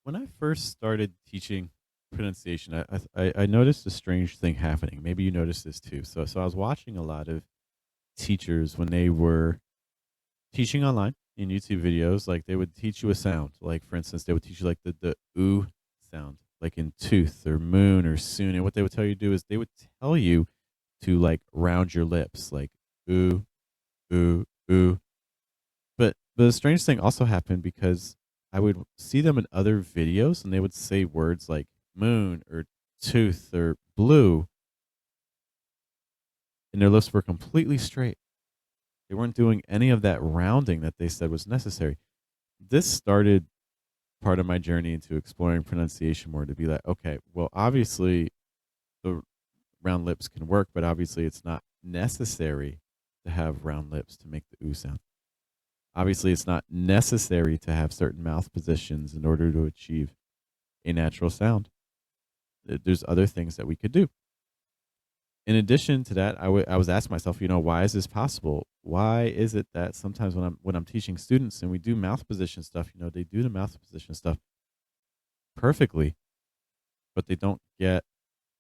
When I first started teaching pronunciation, I noticed a strange thing happening. Maybe you noticed this too. So I was watching a lot of teachers when they were teaching online in YouTube videos. Like they would teach you a sound. Like for instance, they would teach you like the ooh sound, like in tooth or moon or soon. And what they would tell you to do is they would tell you to like round your lips, like ooh ooh ooh. But the strange thing also happened because I would see them in other videos and they would say words like moon or tooth or blue, and their lips were completely straight. They weren't doing any of that rounding that they said was necessary. This started part of my journey into exploring pronunciation more to be like, okay, well, obviously the round lips can work, but obviously it's not necessary to have round lips to make the ooh sound. Obviously, it's not necessary to have certain mouth positions in order to achieve a natural sound. There's other things that we could do. In addition to that, I was asking myself, why is this possible? Why is it that sometimes when I'm teaching students and we do mouth position stuff, they do the mouth position stuff perfectly, but they don't get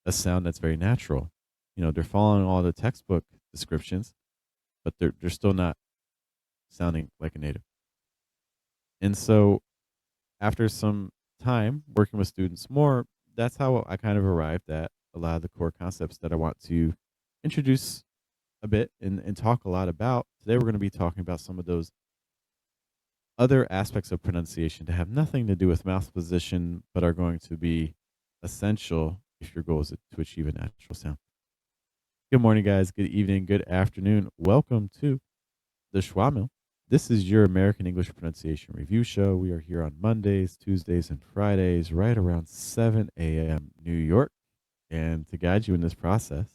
a sound that's very natural. They're following all the textbook descriptions, but they're still not sounding like a native. And so after some time working with students more, that's how I kind of arrived at a lot of the core concepts that I want to introduce a bit and talk a lot about. Today, we're going to be talking about some of those other aspects of pronunciation that have nothing to do with mouth position, but are going to be essential if your goal is to achieve a natural sound. Good morning, guys. Good evening. Good afternoon. Welcome to the Schwamil. This is your American English Pronunciation Review Show. We are here on Mondays, Tuesdays, and Fridays, right around 7 a.m. New York. And to guide you in this process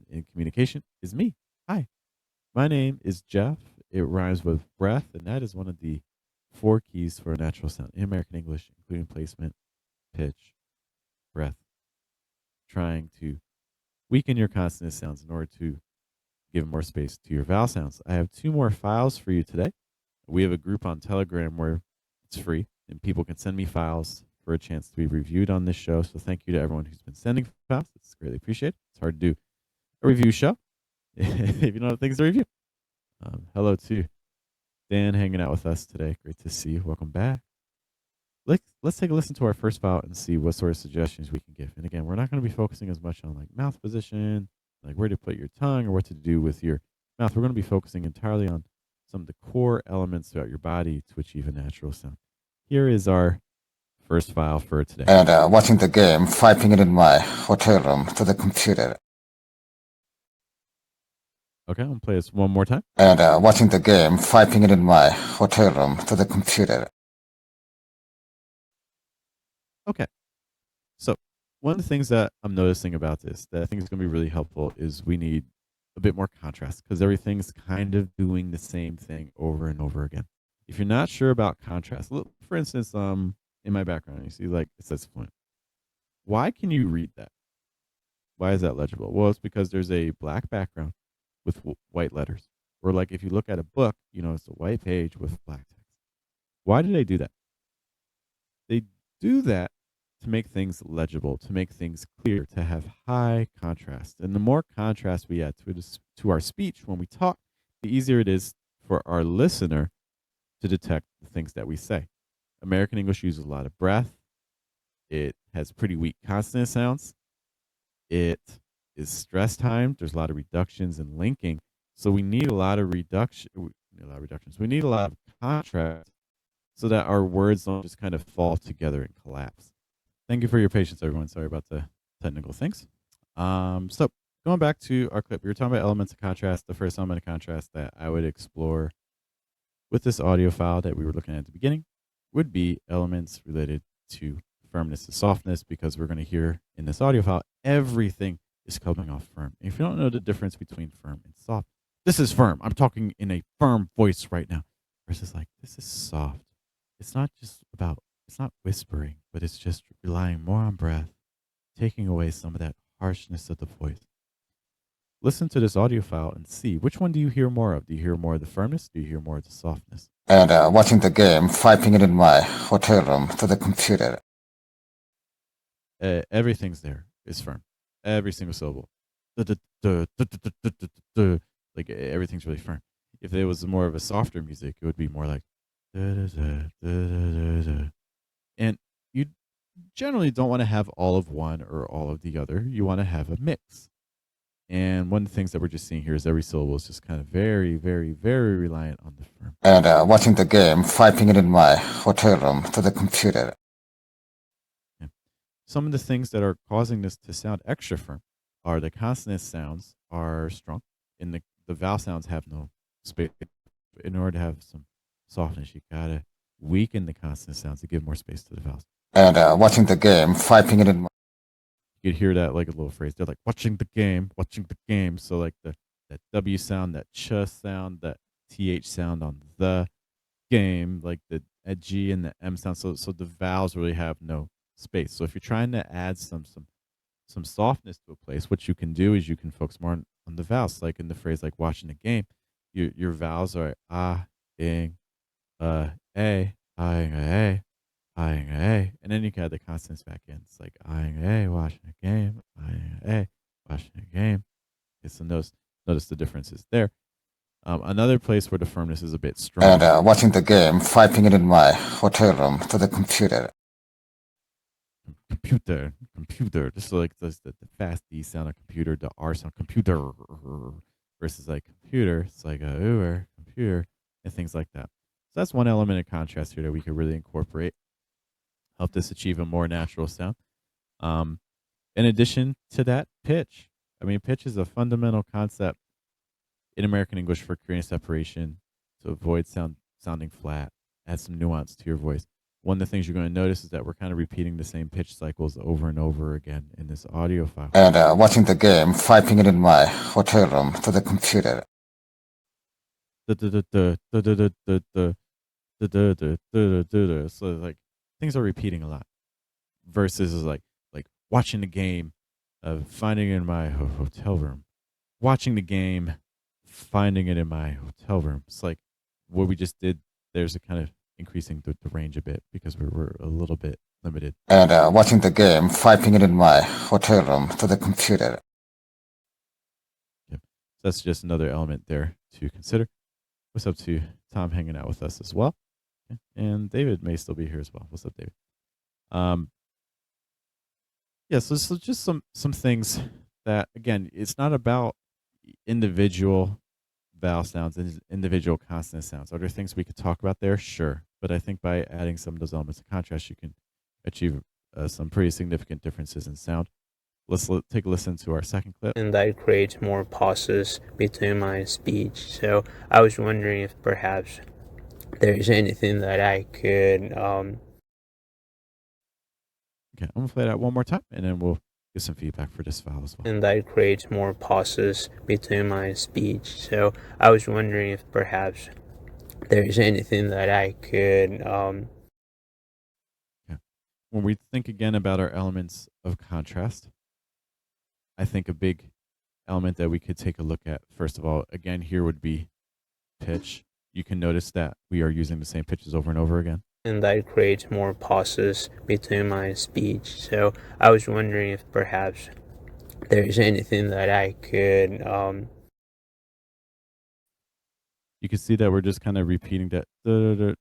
in communication is me. Hi, my name is Jeff. It rhymes with breath, and that is one of the four keys for a natural sound in American English, including placement, pitch, breath. Trying to weaken your consonant sounds in order to give more space to your vowel sounds. I have two more files for you today. We have a group on Telegram where it's free and people can send me files for a chance to be reviewed on this show. So thank you to everyone who's been sending files. It's greatly appreciated. It's hard to do a review show if you don't have things to review. Hello to Dan hanging out with us today. Great to see you. Welcome back. Let's take a listen to our first file and see what sort of suggestions we can give. And again, we're not going to be focusing as much on like mouth position, like where to put your tongue or what to do with your mouth. We're going to be focusing entirely on some of the core elements throughout your body to achieve a natural sound. Here is our first file for today. And watching the game, typing it in my hotel room to the computer. Okay, I'm going to play this one more time. And watching the game, typing it in my hotel room to the computer. Okay. So one of the things that I'm noticing about this that I think is going to be really helpful is we need a bit more contrast because everything's kind of doing the same thing over and over again. If you're not sure about contrast, look, for instance, in my background, you see like it says Fluent. Why can you read that? Why is that legible? Well, it's because there's a black background with white letters. Or like if you look at a book, it's a white page with black text. Why do they do that? They do that to make things legible, to make things clear, to have high contrast. And the more contrast we add to our speech when we talk, the easier it is for our listener to detect the things that we say. American English uses a lot of breath. It has pretty weak consonant sounds. It is stress timed. There's a lot of reductions and linking. So we need a lot of reductions. We need a lot of contrast so that our words don't just kind of fall together and collapse. Thank you for your patience, everyone. Sorry about the technical things. So going back to our clip, we were talking about elements of contrast. The first element of contrast that I would explore with this audio file that we were looking at the beginning would be elements related to firmness and softness, because we're going to hear in this audio file, everything is coming off firm. If you don't know the difference between firm and soft, this is firm. I'm talking in a firm voice right now. Versus like, this is soft. It's not whispering, but it's just relying more on breath, taking away some of that harshness of the voice. Listen to this audio file and see which one do you hear more of? Do you hear more of the firmness? Do you hear more of the softness? And watching the game, typing it in my hotel room to the computer. Everything's there. It's firm. Every single syllable. Like everything's really firm. If it was more of a softer music, it would be more like, and you generally don't want to have all of one or all of the other. You want to have a mix. And one of the things that we're just seeing here is every syllable is just kind of very, very, very reliant on the firm. And watching the game, typing it in my hotel room to the computer. Yeah. Some of the things that are causing this to sound extra firm are the consonant sounds are strong, and the vowel sounds have no space. In order to have some softness, you gotta weaken the consonant sounds to give more space to the vowels. And watching the game, typing it in my... You could hear that like a little phrase. They're like watching the game, watching the game. So like that W sound, that ch sound, that th sound on the game, like the G and the M sound. So the vowels really have no space. So if you're trying to add some softness to a place, what you can do is you can focus more on the vowels. Like in the phrase like watching the game, your vowels are ing, a, a, a, and then you can add the consonants back in. It's like a, watching a game, a, watching a game. Okay, so notice the differences there. Another place where the firmness is a bit strong. And watching the game, typing it in my hotel room to the computer. Computer. Just like the fast D sound of computer, the R sound computer versus like computer. It's like a Uber, computer, and things like that. So that's one element of contrast here that we could really incorporate, help this achieve a more natural sound. Um, in addition to that, pitch. I mean, pitch is a fundamental concept in American English for creating separation to avoid sounding flat, add some nuance to your voice. One of the things you're going to notice is that we're kind of repeating the same pitch cycles over and over again in this audio file. And watching the game, typing it in my hotel room to the computer. So like things are repeating a lot versus like watching the game, finding it in my hotel room, watching the game, finding it in my hotel room. It's like what we just did. There's a kind of increasing the range a bit because we're a little bit limited. And watching the game, typing it in my hotel room to the computer. Yep. So that's just another element there to consider. What's up to Tom hanging out with us as well? Okay. And David may still be here as well. What's up, David? Yeah, so just some things that again, it's not about individual vowel sounds and individual consonant sounds. Are there things we could talk about there? Sure. But I think by adding some of those elements of contrast, you can achieve some pretty significant differences in sound. Let's take a listen to our second clip. And that creates more pauses between my speech. So I was wondering if perhaps there's anything that I could. Okay, I'm going to play that one more time, and then we'll get some feedback for this file as well. And that creates more pauses between my speech. So I was wondering if perhaps there's anything that I could. Okay. When we think again about our elements of contrast, I think a big element that we could take a look at, first of all, again, here would be pitch. You can notice that we are using the same pitches over and over again. And that creates more pauses between my speech. So I was wondering if perhaps there's anything that I could. You can see that we're just kind of repeating that. You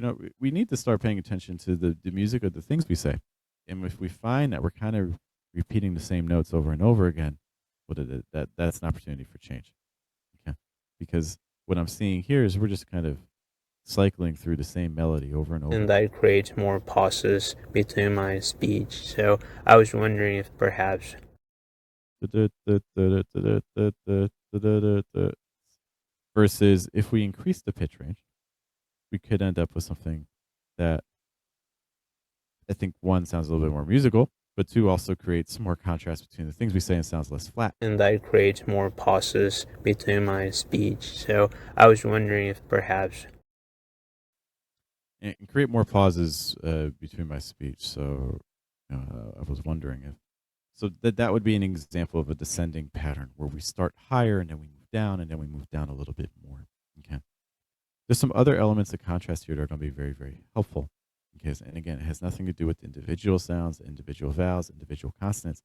know, we need to start paying attention to the music of the things we say. And if we find that we're kind of repeating the same notes over and over again, that's an opportunity for change. Okay. Because what I'm seeing here is we're just kind of cycling through the same melody over and over. And that creates more pauses between my speech. So I was wondering if perhaps. Versus if we increase the pitch range, we could end up with something that I think one sounds a little bit more musical, but two also creates more contrast between the things we say and sounds less flat. And that creates more pauses between my speech. So I was wondering if perhaps. And create more pauses between my speech. So I was wondering if. So that would be an example of a descending pattern where we start higher and then we move down and then we move down a little bit more. Okay. There's some other elements of contrast here that are going to be very, very helpful. Okay. And again, it has nothing to do with individual sounds, individual vowels, individual consonants.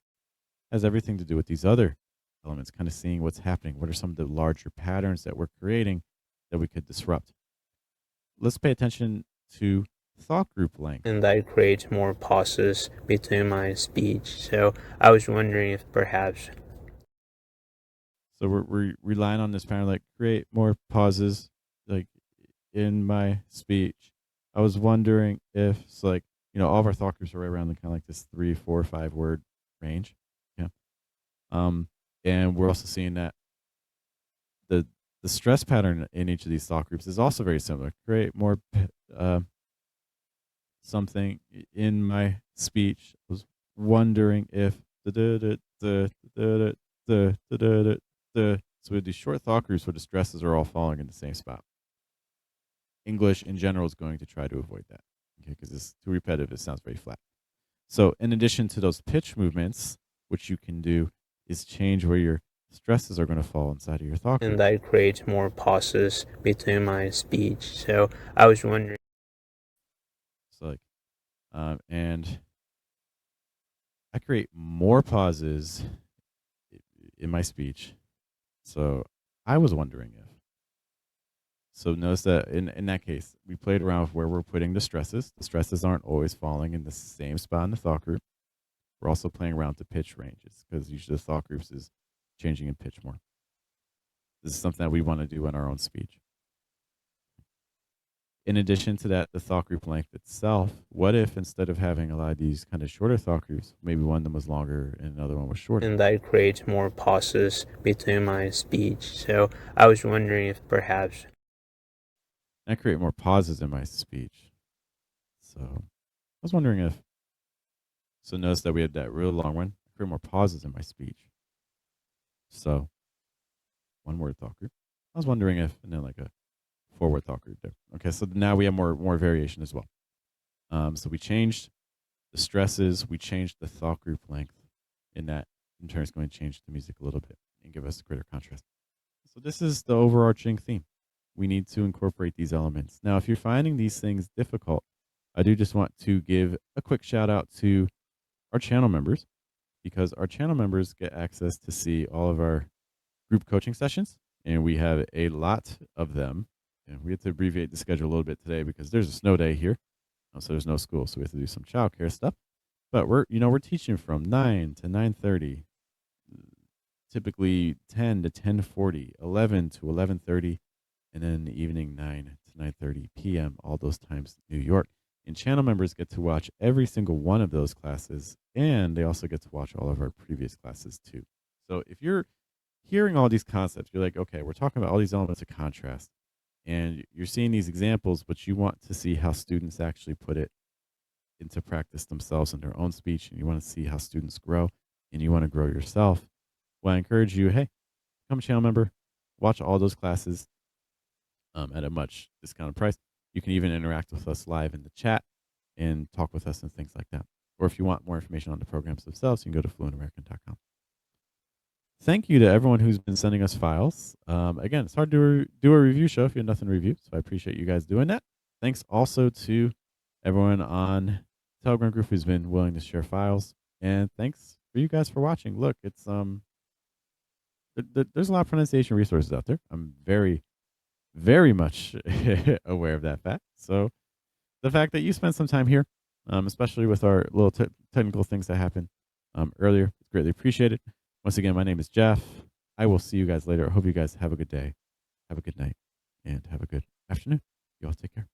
It has everything to do with these other elements, kind of seeing what's happening. What are some of the larger patterns that we're creating that we could disrupt? Let's pay attention to thought group length. And that creates more pauses between my speech. So I was wondering if perhaps. So we're relying on this pattern, like create more pauses, like in my speech. I was wondering if it's like, all of our thought groups are right around the kind of like this 3, 4, 5 word range. Yeah. And we're also seeing that the stress pattern in each of these thought groups is also very similar. Create more something in my speech. I was wondering if so with these short thought groups where the stresses are all falling in the same spot. English in general is going to try to avoid that, okay, because it's too repetitive. It sounds very flat. So in addition to those pitch movements, what you can do is change where your stresses are going to fall inside of your thought group. And that creates more pauses between my speech. So I was wondering. So like, and I create more pauses in my speech. So I was wondering if. So notice that in that case, we played around with where we're putting the stresses. The stresses aren't always falling in the same spot in the thought group. We're also playing around with the pitch ranges because usually the thought groups is changing in pitch more. This is something that we want to do in our own speech. In addition to that, the thought group length itself, what if instead of having a lot of these kind of shorter thought groups, maybe one of them was longer and another one was shorter? And that creates more pauses between my speech. So I was wondering if perhaps. I create more pauses in my speech. So I was wondering if. So notice that we had that real long one. I create more pauses in my speech. So one word thought group. I was wondering if, and then like a 4-word thought group there. Okay, so now we have more variation as well. So we changed the stresses, we changed the thought group length, and that in turn is going to change the music a little bit and give us greater contrast. So this is the overarching theme. We need to incorporate these elements. Now, if you're finding these things difficult, I do just want to give a quick shout out to our channel members, because our channel members get access to see all of our group coaching sessions, and we have a lot of them. And we have to abbreviate the schedule a little bit today because there's a snow day here, so there's no school, so we have to do some childcare stuff. But we're teaching from 9 to 9:30, typically 10 to 10:40, 11 to 11:30, and then in the evening 9 to 9:30 p.m. All those times in New York. And channel members get to watch every single one of those classes, and they also get to watch all of our previous classes too. So if you're hearing all these concepts, you're like, okay, we're talking about all these elements of contrast, and you're seeing these examples, but you want to see how students actually put it into practice themselves in their own speech, and you want to see how students grow, and you want to grow yourself. Well, I encourage you, hey, become a channel member, watch all those classes at a much discounted price. You can even interact with us live in the chat and talk with us and things like that. Or if you want more information on the programs themselves, you can go to fluentamerican.com. Thank you to everyone who's been sending us files. Again, it's hard to do a review show if you have nothing to review, so I appreciate you guys doing that. Thanks also to everyone on Telegram group who's been willing to share files, and thanks for you guys for watching. Look, it's there's a lot of pronunciation resources out there. I'm very, very much aware of that fact. So the fact that you spent some time here, especially with our little technical things that happened earlier, is greatly appreciated. Once again, my name is Jeff. I will see you guys later. I hope you guys have a good day, have a good night, and have a good afternoon. You all take care.